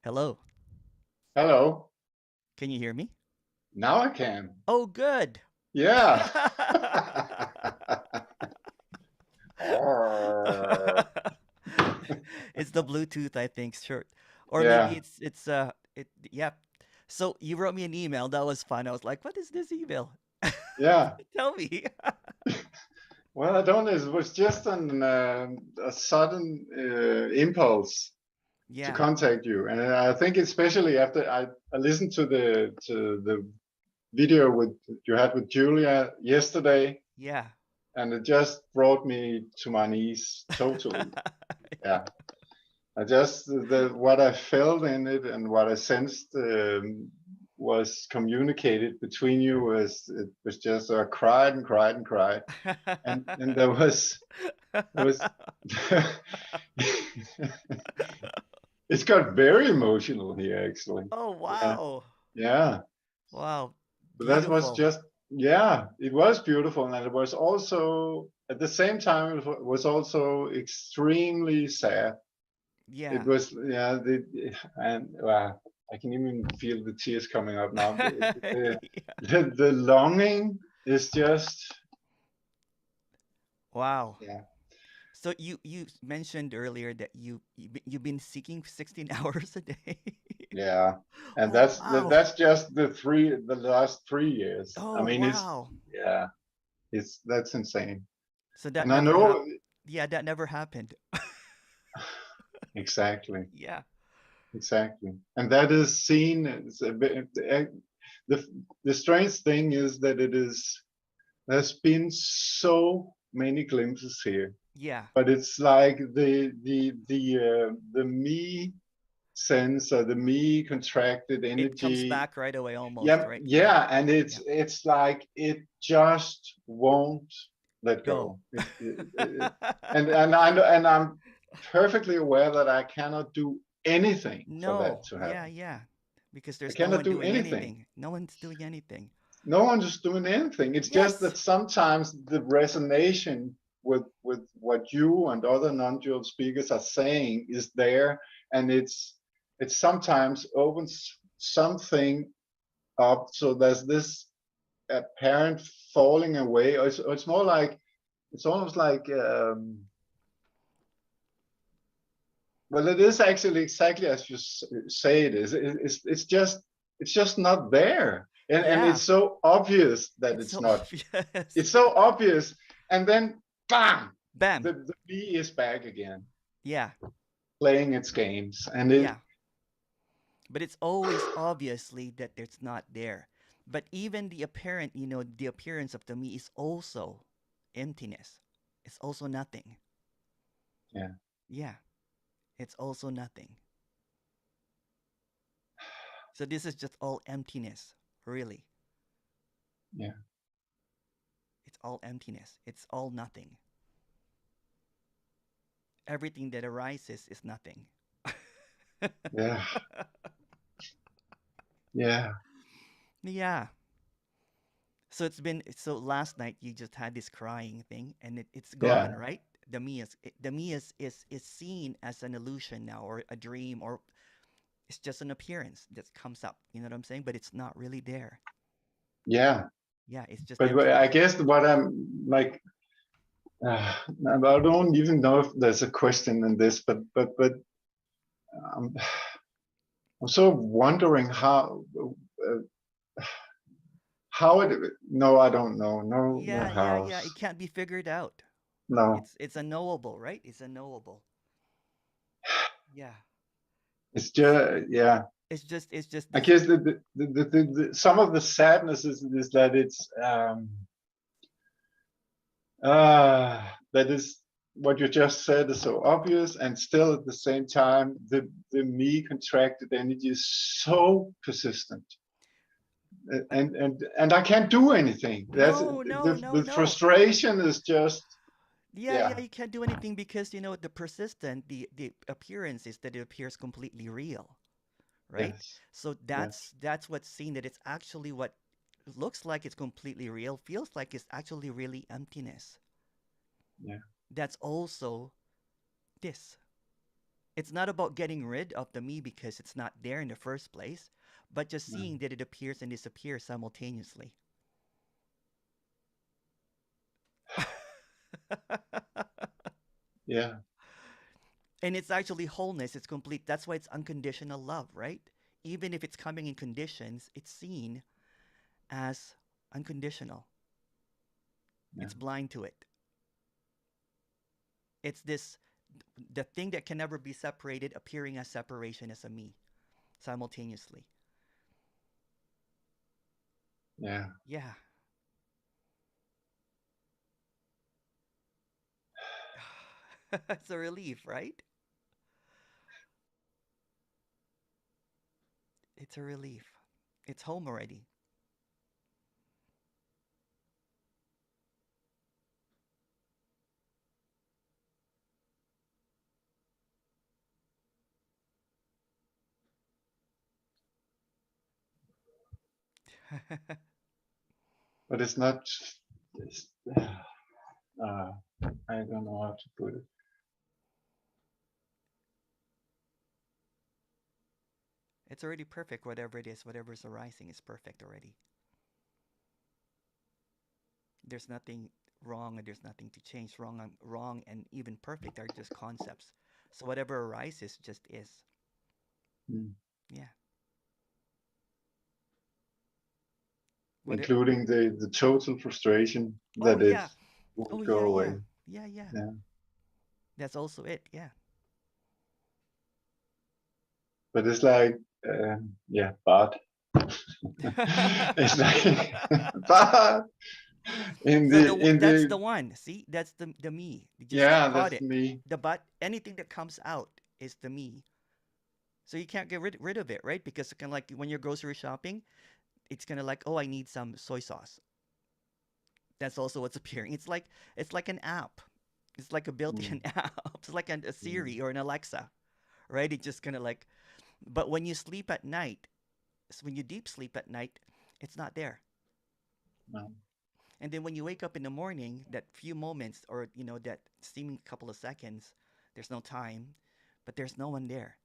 Hello. Hello. Can you hear me? Now I can. Oh, good. Yeah. Arr. It's the Bluetooth, I think, sure. Or maybe Yeah. it's yeah. So you wrote me an email. That was fun. I was like, what is this email? Yeah. Tell me. Well, I don't know. It was just a sudden impulse to Yeah. contact you, and I think especially after I listened to the video with you had with Julia yesterday, Yeah. and it just brought me to my knees totally. Yeah. I just the what I felt in it and what I sensed was communicated between you was it was just I cried and cried and cried and there was it got very emotional here actually. Oh, Yeah, wow. yeah. Wow. But that was Beautiful. just yeah, it was beautiful and it was also at the same time it was also extremely sad. It Yeah. was yeah, and I can even feel the tears coming up now. The longing is just Wow. yeah, So you mentioned earlier that you've been seeking 16 hours a day. yeah, and Oh, wow. that's just the last 3 years. I Oh, mean, it's wow. yeah, it's that's insane, So that and I never know Yeah, that never happened. exactly, Yeah. exactly, and that is seen as a bit. The the strange thing is that it is there's been so many glimpses here Yeah. but it's like the me sense or the me contracted It comes energy. back right away almost, Yeah, right? Yeah. yeah, and Yeah. it's like it just won't let Go. go. And I know, and I'm perfectly aware that I cannot do anything for that No. to Yeah, happen. yeah. Because I there's no cannot one do doing anything. anything. No one's doing anything. No one's just doing anything. It's just Yes. that sometimes the resonation with what you and other non-dual speakers are saying is there, and it sometimes opens something up. So there's this apparent falling away, or it's more like it's almost like well, it is actually exactly as you say it is. It's just not there, and Yeah. it's so obvious that It's it's so not. obvious. It's so obvious, and then bam, Bam. the bee is back again, Yeah. playing its games, and it Yeah. But it's always obviously that it's not there. But even the apparent, the appearance of the me is also emptiness. It's also nothing. yeah, Yeah. It's also nothing. So this is just all emptiness, really. yeah, It's all emptiness. It's all nothing. Everything that arises is nothing. yeah, yeah, Yeah. So last night you just had this crying thing and it's gone, yeah, right? The me is seen as an illusion now or a dream or it's just an appearance that comes up. You know what I'm saying? But it's not really there. yeah. Yeah, it's just But I emptiness. guess what I'm like, I don't even know if there's a question in this, but I'm, I'm so wondering how it. No, I don't know. No, no Yeah, yeah, how. yeah. It can't be figured out. No, It's unknowable, right? It's unknowable. Yeah. it's S- just yeah. it's just I this. guess some of the sadness is that it's that is what you just said is so obvious, and still at the same time the me contracted energy is so persistent, I, and I can't do anything. That's no, no, no, the no. frustration is just Yeah, yeah, yeah, you can't do anything because the persistent, the appearance is that it appears completely real, right? yes, So yes, that's what's seen that it's actually what looks like it's completely real, feels like it's actually really emptiness. yeah, That's also this It's not about getting rid of the me because it's not there in the first place, but just Yeah. seeing that it appears and disappears simultaneously. Yeah. And it's actually wholeness, it's complete. That's why it's unconditional love, right? Even if it's coming in conditions, it's seen as unconditional. Yeah. It's blind to it. It's this the thing that can never be separated appearing as separation as a me simultaneously. Yeah. Yeah. It's a relief, right? It's a relief. It's home already. But it's not. It's, uh, I don't know how to put it. It's already perfect, whatever it is, whatever's arising is perfect already. There's nothing wrong and there's nothing to change. Wrong and even perfect are just concepts. So whatever arises just is. Mm. Yeah. What it, Including the total frustration oh that it yeah. Oh won't go yeah, yeah. away. Yeah, yeah. Yeah. That's also it. Yeah. But it's like, yeah, but it's like, but So in that's the the one. See, that's the me. You just yeah, caught that's it. me. The but anything that comes out is the me. So you can't get rid of it, right? Because it can like when you're grocery shopping, it's gonna like, oh, I need some soy sauce. That's also what's appearing. It's like an app. It's like a built-in Mm, app. It's like a mm, Siri or an Alexa, right? It's just gonna like. But when you sleep at night, when you deep sleep at night, it's not there. no, And then when you wake up in the morning, that few moments or that seeming couple of seconds, there's no time, but there's no one there.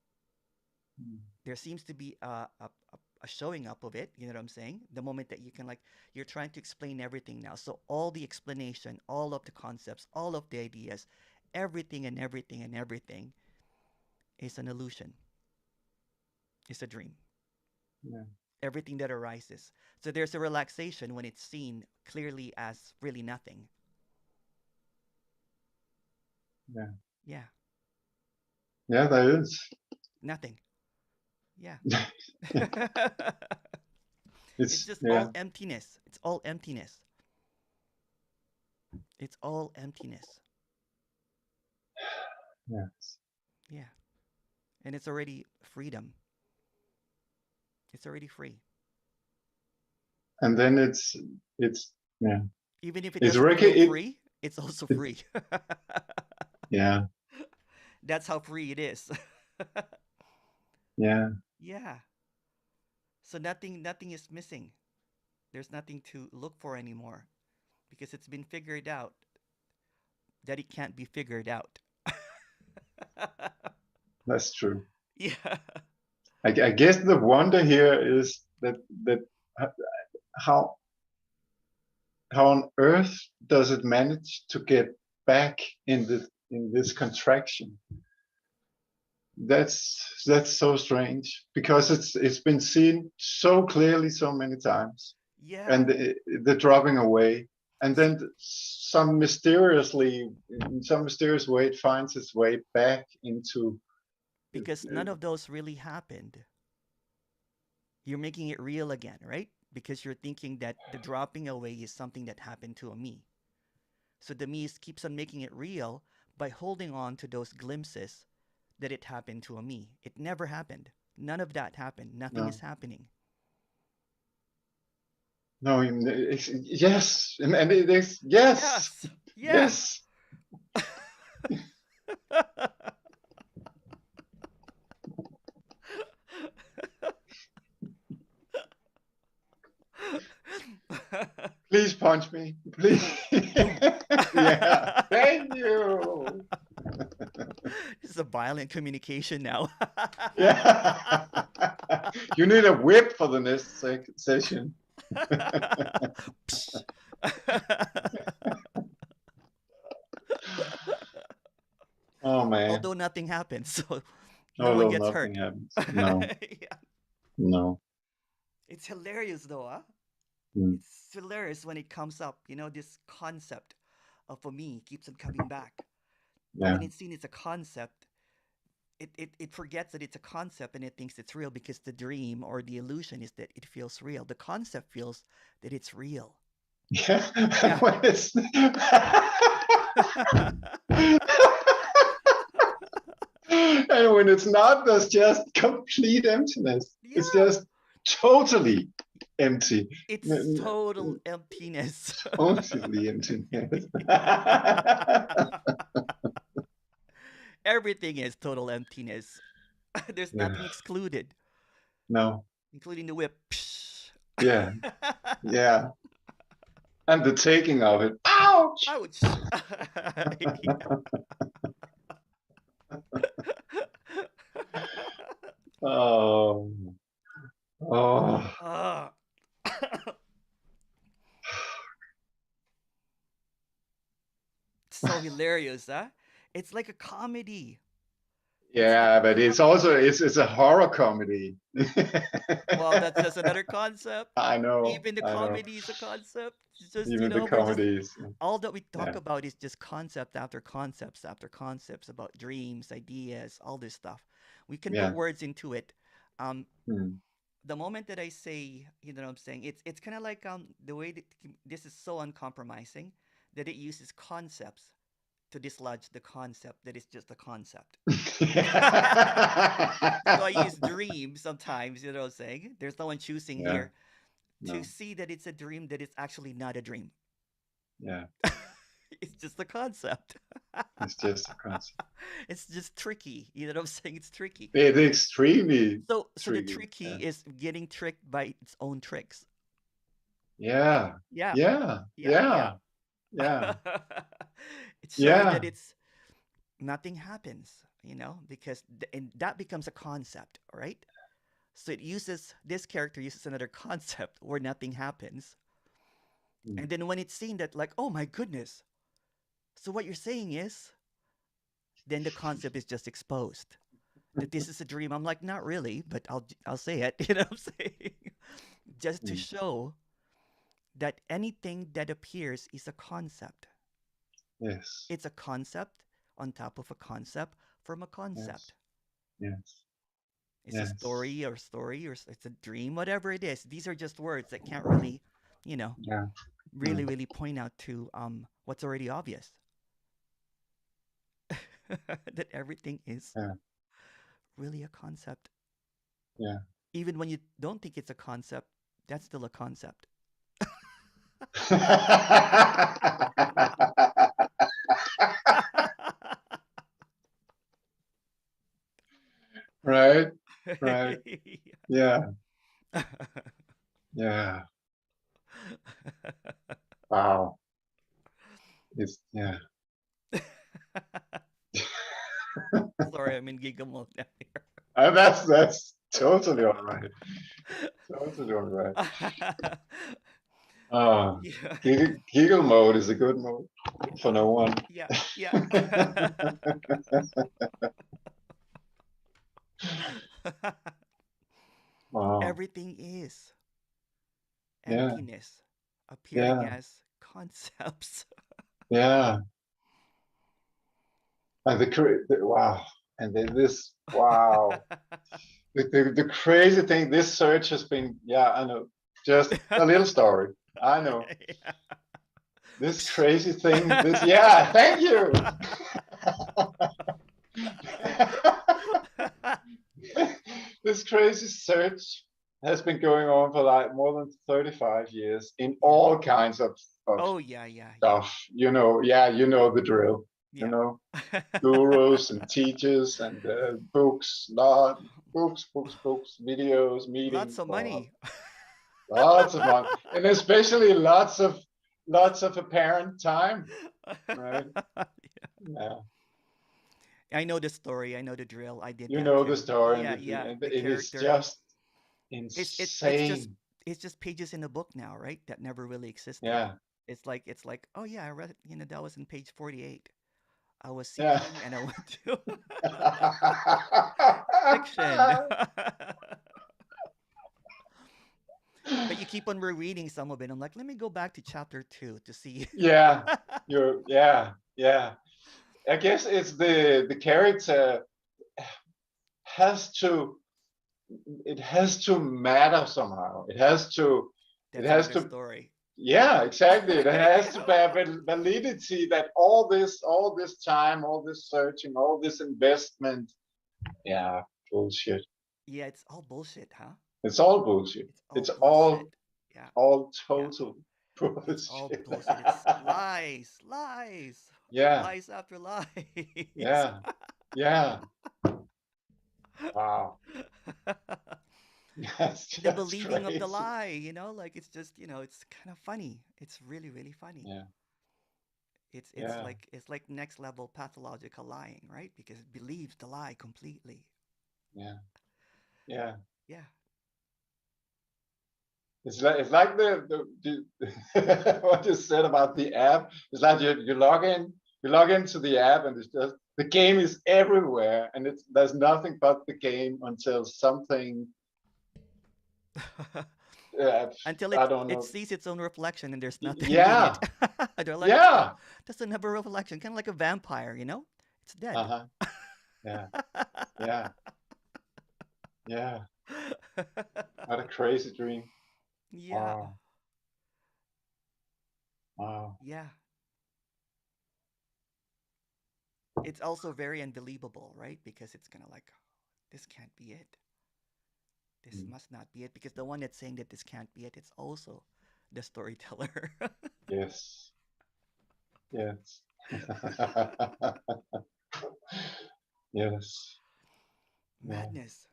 mm, There seems to be a showing up of it. You know what I'm saying? The moment that you can like you're trying to explain everything now. So all the explanation, all of the concepts, all of the ideas, everything and everything and everything is an illusion. It's a dream. yeah, Everything that arises. So there's a relaxation when it's seen clearly as really nothing. yeah, Yeah, yeah. There is. nothing. Yeah. Yeah, It's it's just yeah, all emptiness. It's all emptiness. It's all emptiness. yeah. Yeah. And it's already freedom. It's already free. And then it's yeah, Even if it it's doesn't really feel free, it's also it free. yeah, That's how free it is. yeah. Yeah. So nothing is missing. There's nothing to look for anymore because it's been figured out that it can't be figured out. That's true. Yeah. I guess the wonder here is that how how on earth does it manage to get back in this contraction? That's so strange because it's been seen so clearly so many times, Yeah. and the dropping away, and See, then some mysteriously in some mysterious way it finds its way back into because none of those really happened. You're making it real again, right? Because you're thinking that the dropping away is something that happened to a me. So the me keeps on making it real by holding on to those glimpses that it happened to a me. It never happened. None of that happened. Nothing is no happening. no yes and it is yes Yes. Yeah. yes. Please punch me, please. Boom. Yeah, thank you. It's a violent communication now. Yeah. You need a whip for the next session. Oh man. Although nothing happens, so no one Although gets nothing hurt. happens. No, Yeah. no. It's hilarious though, huh? Mm. It's hilarious when it comes up. This concept of for me keeps on coming back. But Yeah. when it's seen as a concept, it forgets that it's a concept and it thinks it's real because the dream or the illusion is that it feels real. The concept feels that it's real. Yeah. Yeah. When it's and when it's not, there's just complete emptiness. It's Yeah. just totally empty. It's total emptiness. Totally emptiness. Everything is total emptiness. There's Yeah. nothing excluded, No. including the whip. Yeah. Yeah. And the taking of it. Ouch. Ouch. Yeah. Oh. Oh. Ah. So hilarious, huh? It's like a comedy. It's like Yeah, a but it's comedy. also it's a horror comedy. Well, that's just another concept. I know, Even the I know. comedy is a concept. It's just, Even the we're just comedies. all that we talk Yeah, about is just concept after concepts after concepts about dreams, ideas, all this stuff. We can put yeah. words into it. Um, Hmm. the moment that I say, what I'm saying, it's kind of like the way that this is so uncompromising that it uses concepts to dislodge the concept that is just a concept. So I use dream sometimes, what I'm saying? There's no one choosing Yeah, here to no, see that it's a dream that is actually not a dream. yeah. It's just a concept. It's just a concept. It's just tricky. You know what I'm saying? It's tricky. It's extremely So the tricky. tricky Yeah, is getting tricked by its own tricks. yeah, Yeah. yeah, Yeah. Yeah. yeah, yeah, It shows that yeah. it's nothing happens, because and that becomes a concept, right? So this character uses another concept where nothing happens. Hmm. And then when it's seen that, like, oh my goodness. So what you're saying is, then the concept is just exposed. That this is a dream. I'm like, not really, but I'll say it. You know what I'm saying? Just to Hmm. show that anything that appears is a concept. Yes, It's a concept on top of a concept from a yes, concept. yes, It's a yes. story, or it's a dream, whatever it is. These are just words that can't really, you know, Yeah. really, Mm. really point out to what's already obvious. That everything is Yeah, really a concept. yeah. Even when you don't think it's a concept, that's still a concept. Right, right. Yeah, yeah. Wow. It's yeah. Sorry, I'm in giggle mode now That's totally all right. Totally all right. here. Yeah. Giggle mode is a good mode for no one. Yeah, yeah. Wow. Everything is Yeah, emptiness appearing yeah, as concepts. yeah. And wow. And then this wow. The crazy thing, this search has been, yeah, I know. Just a little story. I know. Yeah. This crazy thing, yeah, thank you. This crazy search has been going on for like more than 35 years in Yeah. all kinds of Oh, yeah, yeah, yeah. stuff. Yeah, you know the drill. You Yeah. know, gurus and teachers and books, books, videos, Lots meetings, of blah, blah, money. lots of money, and especially lots of apparent time, right? Yeah, I know the story. I know the drill. I did You that know the too. story, Yeah, yeah. and The it is character. just It's just insane. it's just pages in a book now, right? That never really existed. Yeah, It's like, oh yeah, I read, that was in page 48. I was yeah. seeking and I went to fiction. But you keep on rereading some of it. I'm like, let me go back to chapter 2 to see. Yeah, yeah. I guess it's the character has to it has to matter somehow. It That's has another to story. yeah, exactly. It has Yeah. to have validity that all this time, all this searching, all this investment, yeah, bullshit. Yeah, it's all bullshit, huh? It's all bullshit. It's all It's bullshit. Yeah, all yeah. total It's all bullshit. bullshit. It's lies, lies, Yeah, lies after lies. yeah, yeah. Wow. That's The just believing of the crazy. lie, like it's kind of funny. It's really, really funny. Yeah, It's yeah, like it's like next level pathological lying, right? Because it believes the lie completely. yeah, yeah. Yeah. It's like the what you said about the app. It's like you log into the app, and it's just the game is everywhere, and there's nothing but the game until something. Uh, Until I it don't it know. sees its own reflection and there's nothing in it. Yeah, They're like, oh, yeah. doesn't have a reflection, kind of like a vampire, It's Uh dead. huh. Yeah, yeah, yeah. What a crazy dream. Yeah. Wow, wow. Yeah. It's also very unbelievable, right? Because it's kind of like, this can't be it. This Mm. must not be it. Because the one that's saying that this can't be it, it's also the storyteller. Yes, yes. Yes. Yeah. Madness.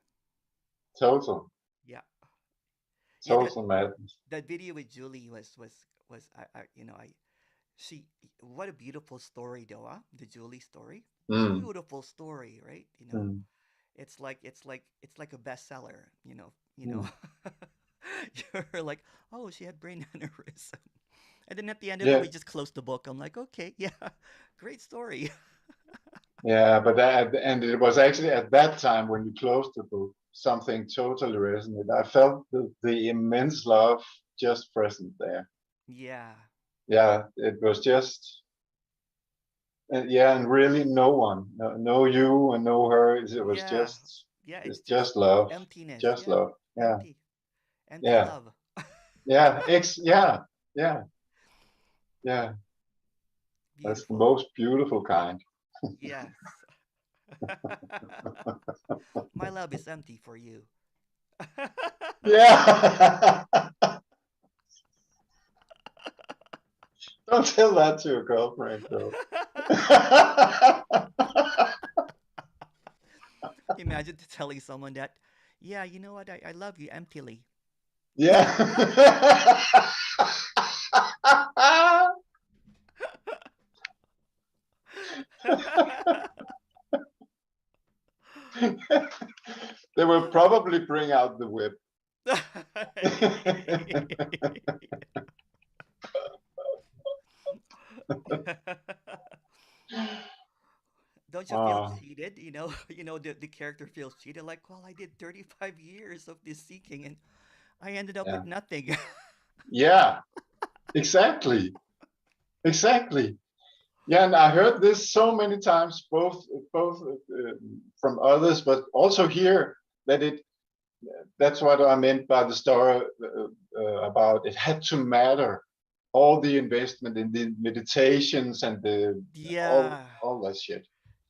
Total. Yeah. Yeah, Total madness. that video with Julie was I she what a beautiful story though, huh? The Julie story. Mm, Beautiful story, right? mm, It's like a bestseller, mm. You're like, oh, she had brain aneurysm. And then at the end of it, Yeah, we just closed the book. I'm like, okay, yeah, great story. yeah, but and it was actually at that time when you closed the book, something totally resonated. I felt the immense love just present there. Yeah, Yeah, it was just, yeah, and really no one, no you and no her. It was yeah, just, yeah. It's it's just just love, emptiness. just Yeah, love. Yeah, empty, empty yeah, love. yeah, yeah, yeah, yeah. That's the Beautiful. most beautiful kind. Yes. My love is empty for you. Yeah. Don't tell that to your girlfriend, though. Imagine telling someone that, yeah, you know what? I love you emptily. Yeah. They will probably bring out the whip. Don't you feel Oh, cheated? The character feels cheated. Like, well, I did 35 years of this seeking and I ended up yeah. with nothing. Yeah, exactly. Exactly. Yeah, and I heard this so many times, both from others, but also here that that's what I meant by the story about it had to matter. All the investment in the meditations and the Yeah. all that shit.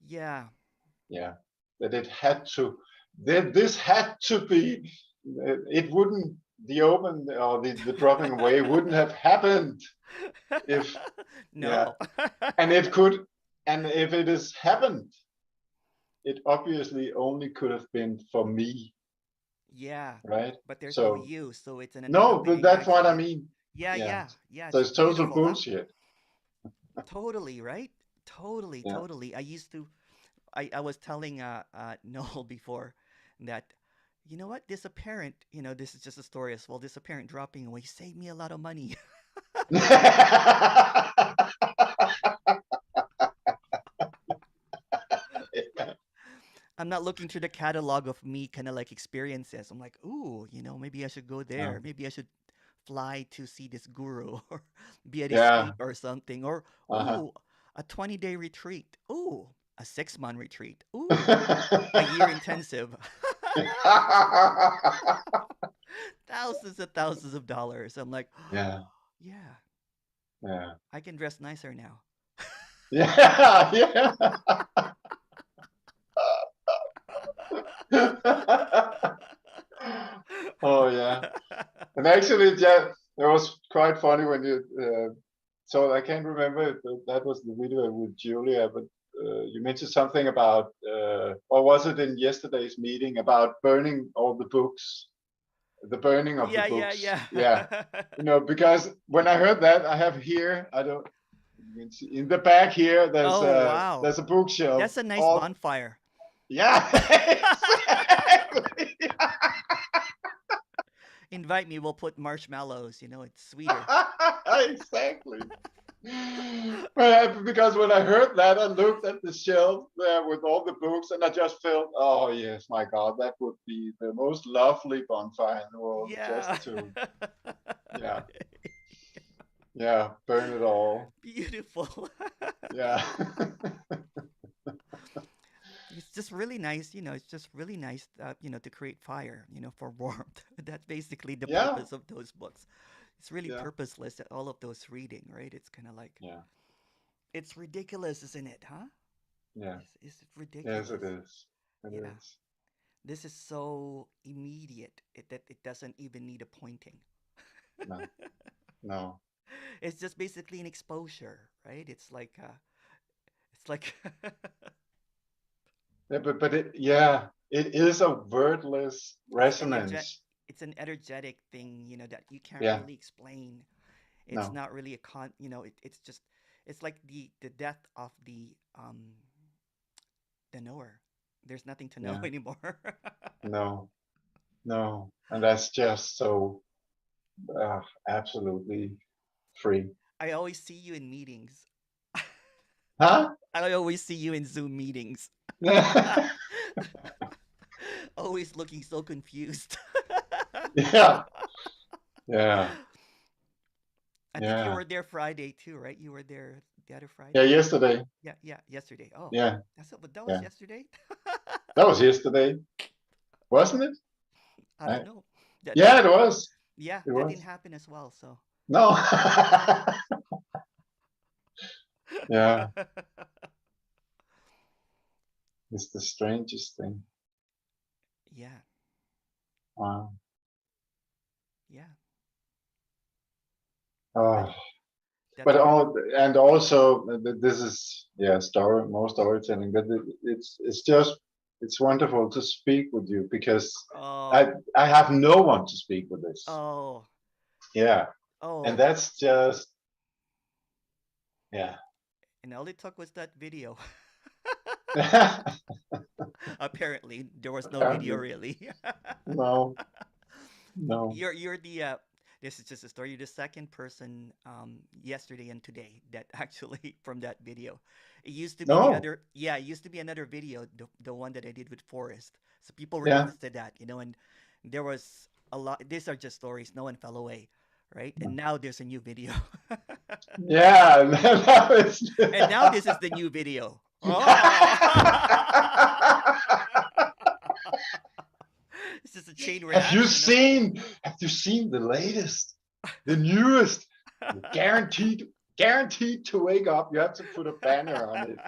Yeah. Yeah, that it had to. That this had to be. It wouldn't. The open or the dropping away wouldn't have happened if yeah, No. and it could. And if it has happened, it obviously only could have been for me, Yeah. right? But there's no So you, so it's an no, but that's what I imaginary. mean. Yeah, Yeah. yeah. Yeah, So it's it's total beautiful, huh? bullshit. Totally, right? Totally, Yeah. totally. I used to I was telling Noel before that, you know what, this apparent, this is just a story as well. This apparent dropping away saved me a lot of money. I'm not looking through the catalog of me kind of like experiences. I'm like, ooh, maybe I should go Yeah. there. Maybe I should fly to see this guru or be at his Yeah. feet or something. Or, Uh-huh. ooh, a 20-day retreat. Ooh, a 6-month retreat. Ooh, a year intensive. Thousands and thousands of dollars. I'm like, Yeah. yeah, Yeah. I can dress nicer now. Yeah. Yeah. Oh yeah. And actually, yeah, it was quite funny when you. So I can't remember if that was the video with Julia, but you mentioned something about, or was it in yesterday's meeting about burning all the books, the burning of the Yeah, yeah, books? yeah. Yeah, because when I heard that, I have here, I don't, you can see in the back here, Oh, wow. there's a bookshelf. That's a nice All, bonfire. yeah, exactly. Invite me, we'll put marshmallows, it's sweeter. Exactly. Because when I heard that, I looked at the shelf there with all the books, and I just felt, oh yes, my God, that would be the most lovely bonfire in the world. Yeah. Just to, yeah, yeah, burn it all. Beautiful. Yeah, It's just really nice, it's just really nice, to create fire, for warmth. That's basically the yeah, purpose of those books. It's really yeah, purposeless, all of those reading, right? It's kind of like, yeah, it's ridiculous, isn't it, huh? yeah. It's Yes, it ridiculous. is. It Yeah. is. This is so immediate that it doesn't even need a pointing. No, no. It's just basically an exposure, right? It's like Yeah, but yeah, it is a wordless it's energetic. resonance. It's an energetic thing, that you can't Yeah, really explain. It's no, not really a it's just it's like the death of the knower. There's nothing to know yeah, anymore. no, no. And that's just so absolutely free. I always see you in meetings. Huh? I always see you in Zoom meetings. Always looking so confused. Yeah, yeah, I think you yeah. were there Friday too, right? You were there the other Yeah, Friday? yesterday. Yeah, yeah, yesterday. Oh, Yeah, that was yeah. yesterday? That was yesterday, wasn't it? I don't I, know. That yeah, it didn't was. Yeah, It that didn't was. happen as well, so. No. Yeah, it's the strangest thing. Yeah, Wow. yeah. That Oh. that's But what all, and also this is, yeah, story, more storytelling, but it's just, it's wonderful to speak with you because Oh, I have no one to speak with this. oh, Yeah, and oh. that's just, yeah. And all it took was that video. Apparently, there was no video Apparently, really. no, no. You're the this is just a story. You're the second person yesterday and today that actually from that video. It used to be the No, other yeah, it used to be another video, the one that I did with Forrest. So people yeah, requested that, and there was a lot. These are just stories. No one fell away, right? no. And now there's a new video. Yeah. Now it's And now this is the new video. Oh. It's just a chain reaction of have you seen the latest, the newest? Guaranteed, guaranteed to wake up. You have to put a banner on it.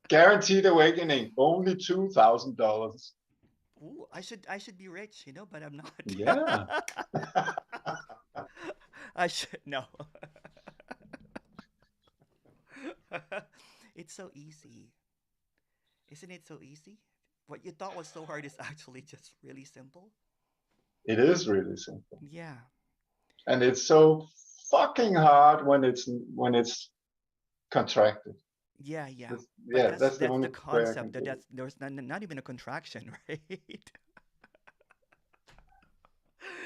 Guaranteed awakening, only $2,000. Ooh, I should be rich, but I'm Yeah. not. I should no. It's so easy. Isn't it so easy? What you thought was so hard is actually just really simple. It is really simple, Yeah. and it's so fucking hard when it's contracted. Yeah, yeah. But Yeah, that's the that's the only way I concept can that put it. that's there's not even a contraction, right?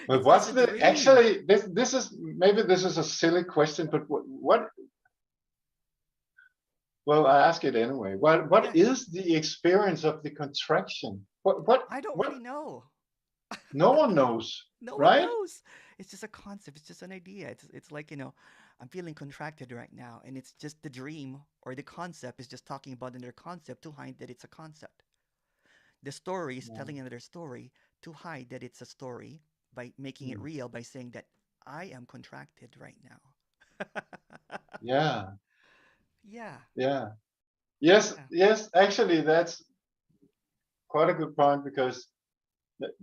But It's just what's a the dream. actually this is maybe this is a silly question, but what well I ask it anyway. What Yeah, is the experience of the contraction? I don't What really know. no one knows, No one right? knows. It's just a concept. It's just an idea. It's like, I'm feeling contracted right now, and it's just the dream or the concept is just talking about another concept to hide that it's a concept. The story is Yeah. telling another story to hide that it's a story by making it Hmm. real by saying that I am contracted right now. Yeah. Yeah, Yeah. Yes, yeah, yes, actually that's quite a good point because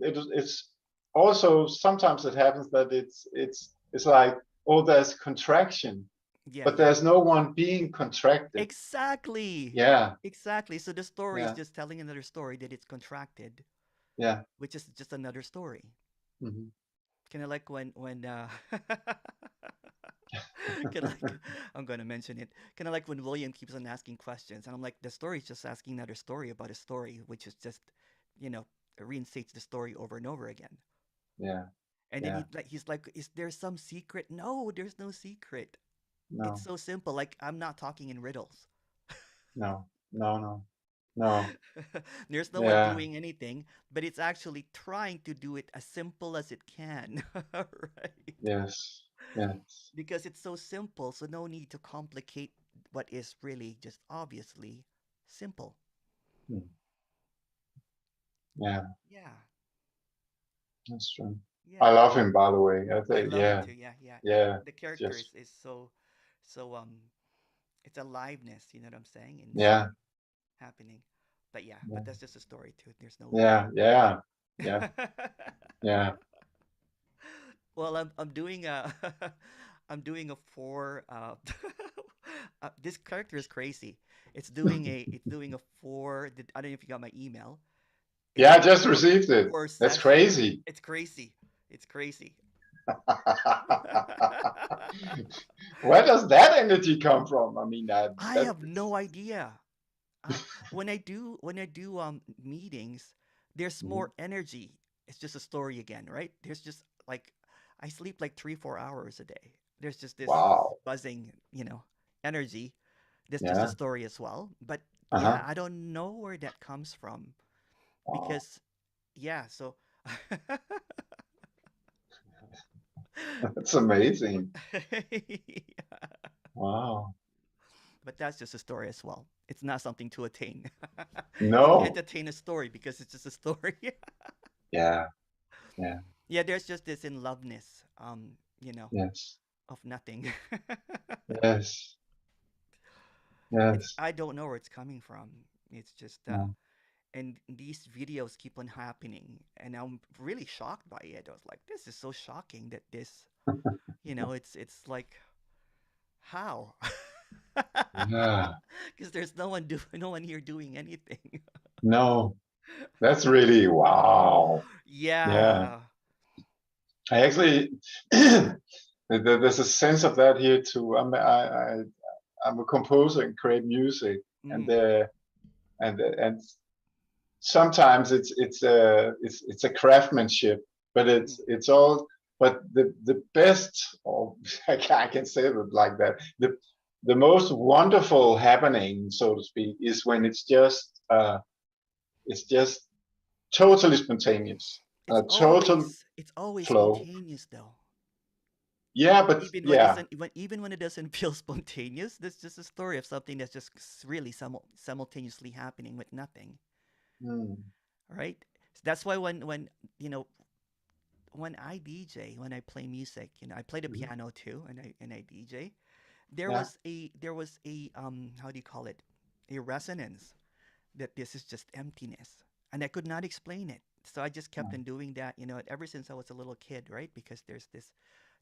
it's also sometimes it happens that it's like oh there's contraction yeah, but yeah. there's no one being contracted. Exactly. Yeah, Exactly. So the story is yeah, just telling another story that it's contracted, yeah. which is just another story. Hmm. Kind of like when kind of like I'm gonna mention it. Kind of like when William keeps on asking questions, and I'm like, the story is just asking another story about a story, which is just, you know, reinstates the story over and over again. Yeah, And then yeah. he's like, is there some secret? No, there's no secret. It's No, so simple. Like I'm not talking in riddles. no, no, no, no. There's no one Yeah, doing anything, but it's actually trying to do it as simple as it can, right? yes, yes. Because it's so simple, so no need to complicate what is really just obviously simple. Hmm. Yeah, Yeah, that's true. I yeah. love him, by the way. I I think, love him yeah, too. Yeah, yeah. yeah. The character Just, is so it's aliveness, you know what I'm saying? yeah, Inside happening. But yeah, yeah, but that's just a story too. There's no yeah, yeah, yeah, yeah. Well, I'm doing a I'm doing a four. This character is crazy. It's doing a four. I don't know if you got my email. It's Yeah, I doing just received it. four That's sessions. crazy. It's crazy. It's crazy. Where does that energy come from? I mean, I that have no idea. When I do meetings, there's Mhm. more energy. It's just a story again, right? There's just like I sleep like 3 4 hours a day. There's just this Wow. buzzing, energy. That's just a Yeah. story as well. But yeah, Uh-huh. I don't know where that comes from Wow. because yeah, so That's amazing. yeah. Wow. But that's just a story as well. It's not something to attain. You can't No. attain a story because it's just a story. Yeah. Yeah. Yeah, there's just this in loveness, Yes. of nothing. Yes. Yes. I don't know where it's coming from. It's just No. and these videos keep on happening, and I'm really shocked by it. I was like, this is so shocking that this, it's like how, Yeah. because there's no one here doing anything. No. That's really wow. Yeah. Yeah. I actually there's a sense of that here too. I'm a composer and create music, and Mm, and sometimes it's a craftsmanship, but mm. it's all. But the best, or I can say it like that. The most wonderful happening, so to speak, is when it's just totally spontaneous, It's total always it's always flow. spontaneous though. Yeah, but yeah, Even when it doesn't feel spontaneous, that's just a story of something that's just really simultaneously happening with nothing, mm, right? So that's why you know when I DJ, when I play music, I play the mhm, piano too, and I DJ. yeah, There was a how do you call it? A resonance that this is just emptiness, and I could not explain it. So I just kept mm, on doing that, ever since I was a little kid, right? Because there's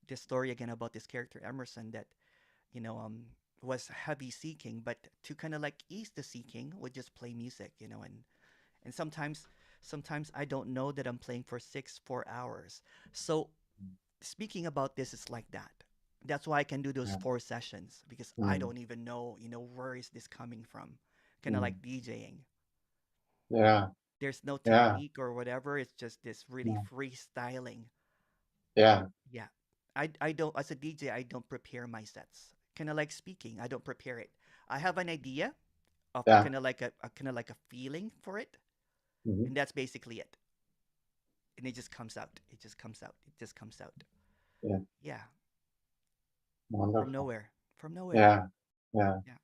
this story again about this character Emerson that you know um was heavy seeking, but to kind of like ease the seeking would just play music, and sometimes I don't know that I'm playing for 4 hours. So speaking about this, it's like that. That's why I can do those yeah, 4 sessions because I mm, don't even know, where is this coming from. Kind of mm, like DJing. yeah, There's no yeah, technique or whatever. It's just this really yeah, freestyling. yeah, Yeah. I don't, as a DJ, I don't prepare my sets. Kind of like speaking, I don't prepare it. I have an idea of yeah, kind of like a feeling for it, mhm, and that's basically it. And it just comes out. It just comes out. It just comes out. yeah, Yeah. From wonderful. nowhere. From nowhere. Yeah, yeah, Yeah.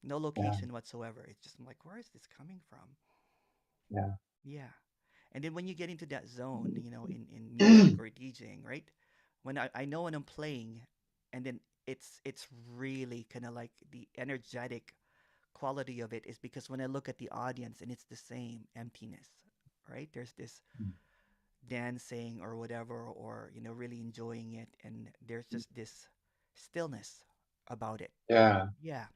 No yeah, location whatsoever. It's just I'm like, where is this coming from? yeah, Yeah. And then when you get into that zone, in music or DJing, right? When I know when I'm playing, and then it's really kind of like the energetic quality of it is because when I look at the audience and it's the same emptiness, right? There's this dancing or whatever, or really enjoying it, and there's just this stillness about it. yeah, Yeah.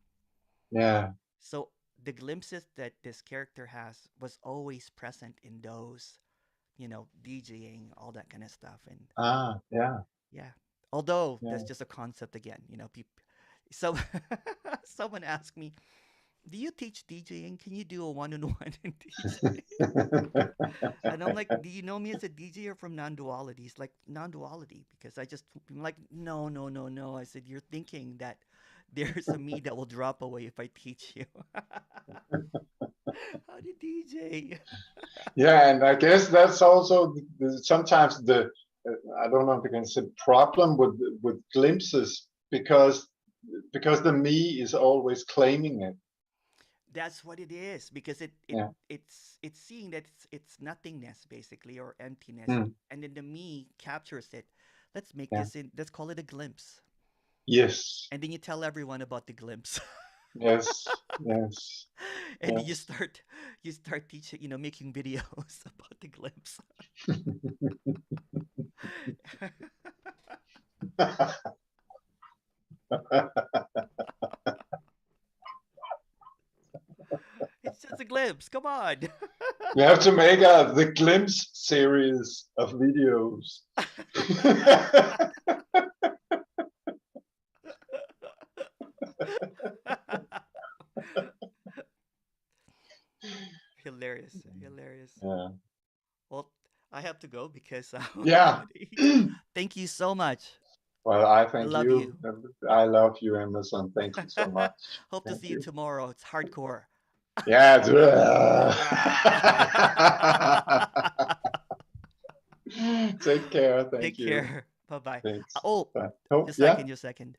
yeah. So the glimpses that this character has was always present in those, DJing, all that kind of stuff. And Ah, yeah, yeah, although that's yeah. just a concept again, so someone asked me, do you teach DJing? Can you do a one-on-one in DJ? And I'm like, do you know me as a DJ or from non-duality? It's like non-duality because I'm like, no, no, no, no. I said, you're thinking that there's a me that will drop away if I teach you. How to DJ? Yeah, and I guess that's also sometimes I don't know if you can say problem with glimpses because the me is always claiming it. That's what it is because Yeah, it's seeing that it's nothingness basically or emptiness, mm, and then the me captures it. Let's make yeah, this in. Let's call it a glimpse, yes, and then you tell everyone about the glimpse, yes, yes, and then you yes. start you start teaching, making videos about the glimpse. It's just a glimpse. Come on. We have to make the glimpse series of videos. Hilarious, hilarious. Yeah, Well, I have to go because I yeah. gotta eat. Thank you so much. Well, I I thank love you. you. I love you, Emerson. Thank you so much. Hope to Thank see you you. tomorrow. It's hardcore. Yeah. Take care. Thank Take you. care. Bye bye. Thanks. Oh, Bye. Oh, just a yeah. second, just a second.